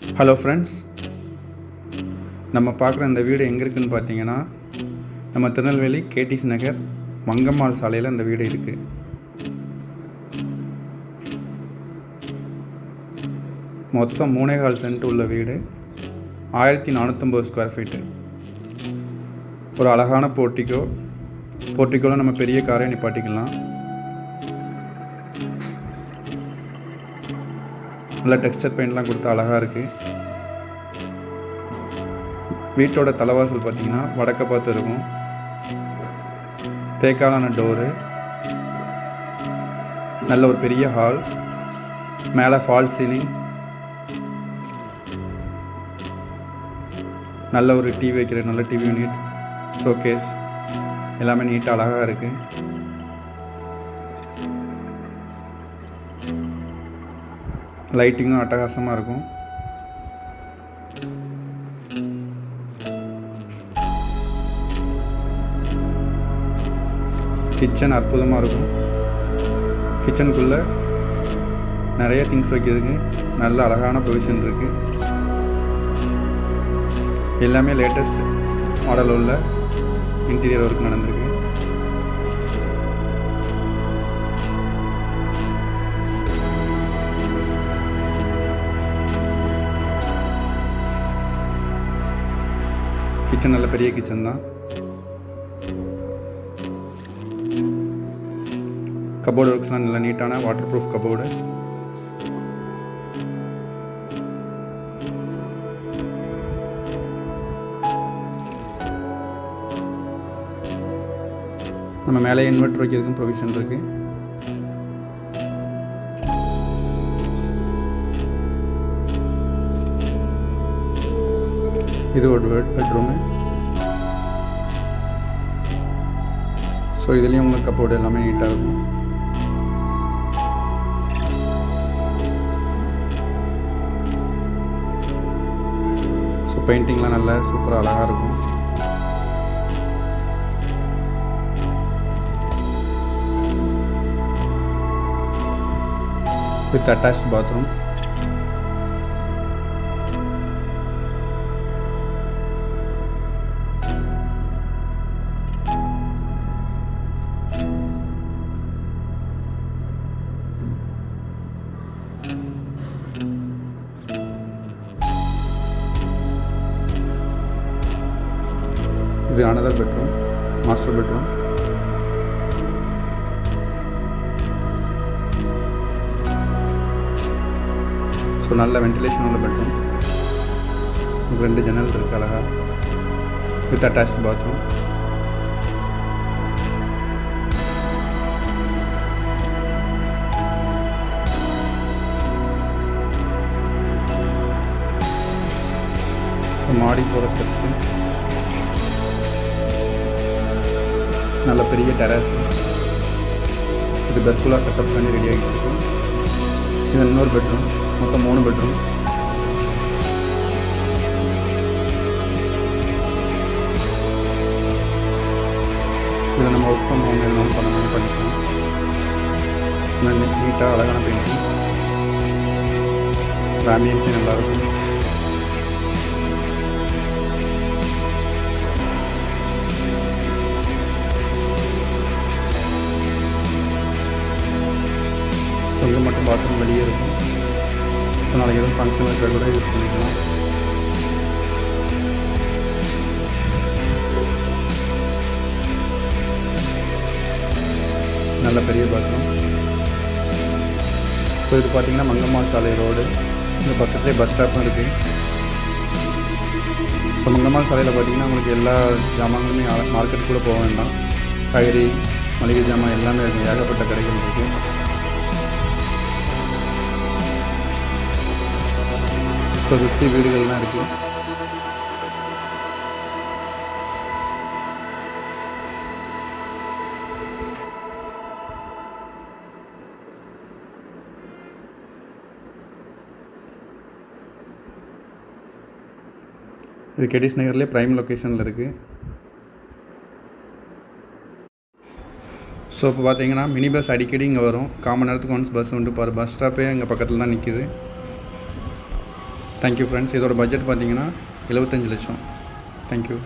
Hello friends, நம்ம பார்க்குற இந்த வீடு எங்கே இருக்குதுன்னு பார்த்தீங்கன்னா, நம்ம திருநெல்வேலி கேடிசி நகர் மங்கம்மாள் சாலையில் இந்த வீடு இருக்குது. மொத்தம் 3.25 சென்ட் உள்ள வீடு, 1450 ஸ்கொயர் ஃபீட்டு. ஒரு அழகான போர்ட்டிக்கோவில் நம்ம பெரிய காரை நிப்பாட்டிக்கலாம். நல்லா டெக்ஸ்சர் பெயிண்ட்லாம் கொடுத்து அழகாக இருக்குது. வீட்டோட தலைவாசல் பார்த்திங்கன்னா வடக்க பார்த்து இருக்கும். தேக்காலான டோரு, நல்ல ஒரு பெரிய ஹால், மேலே ஃபால் சீலிங், நல்ல ஒரு டிவி வைக்கிற நல்ல டிவி யூனிட், ஷோகேஸ் எல்லாமே நீட்டாக அழகாக இருக்குது. லைட்டிங்கும் அட்டகாசமாக இருக்கும். கிச்சன் அற்புதமாக இருக்கும். கிச்சனுக்குள்ளே நிறைய திங்ஸ் வைக்கிறதுக்கு நல்ல அழகான பொசிஷன் இருக்குது. எல்லாமே லேட்டஸ்ட் மாடல் உள்ள இன்டீரியர் ஒர்க் நடந்திருக்கு. கிச்சன் நல்ல பெரிய கிச்சன் தான். கபோர்டு ஒர்க்ஸ்லாம் நல்ல நீட்டான வாட்டர் ப்ரூஃப் கபோர்டு. நம்ம மேலே இன்வெர்டர் வைக்கிறதுக்கும் ப்ரொவிஷன் இருக்குது. இது ஒரு பெட்ரூமு. ஸோ இதுலேயும் உங்களுக்கு கப்போர்டு எல்லாமே நீட்டாக இருக்கும். ஸோ பெயிண்டிங்லாம் நல்லா சூப்பராக அழகாக இருக்கும். With attached bathroom. இது another bedroom, master bedroom. So நல்ல வென்டிலேஷன் உள்ள பெட்ரூம். 2 ஜன்னல் இருக்குது அழகா. With attached bathroom. ஸோ மாடி போகிற ஸ்டெப்ஸு, நல்ல பெரிய டெரஸ். இது பெர்குலா செட்டப் பண்ணி ரெடி ஆகிட்டு இருக்கு. இது இன்னொரு பெட்ரூம். மொத்தம் 3 பெட்ரூம். இதில் நம்ம ஒர்க் ஃப்ரம் ஹோம் எதுனாலும் பண்ணிக்கலாம். நீட்டாக அழகான பெயிண்டிங். ஆம்பியன்ஸே நல்லாயிருக்கும். இங்கே மட்டும் பாத்ரூம் வெளியே இருக்கும். ஸோ நாளைக்கு எதுவும் ஃபங்க்ஷன் இருக்கிற கூட யூஸ் பண்ணிக்கலாம். நல்ல பெரிய பாத்ரூம். ஸோ இது பார்த்திங்கன்னா மங்கம்மாள் சாலை ரோடு. இந்த பக்கத்துலேயே பஸ் ஸ்டாப்பும் இருக்குது. ஸோ மங்கம்மாள் சாலையில் பார்த்திங்கன்னா உங்களுக்கு எல்லா ஜாமான்களுமே மார்க்கெட் கூட போக வேண்டாம். காய்கறி, மளிகை ஜாமான் எல்லாமே இருக்குது. ஏகப்பட்ட கடைகள் இருக்குது. ஸோ சுற்றி வீடுகள்லாம் இருக்குது. இது கேடிசி நகர்லேயே ப்ரைம் லொக்கேஷனில் இருக்குது. ஸோ இப்போ பார்த்தீங்கன்னா மினி பஸ் அடிக்கடி இங்கே வரும். காமன் நேரத்துக்கு ஒன்ஸ் பஸ் உண்டு. பஸ் ஸ்டாப்பே எங்கள் பக்கத்தில் தான் நிற்கிது. Thank you friends. இதோட பட்ஜெட் பார்த்தீங்கன்னா 75 லட்சம். தேங்க்யூ.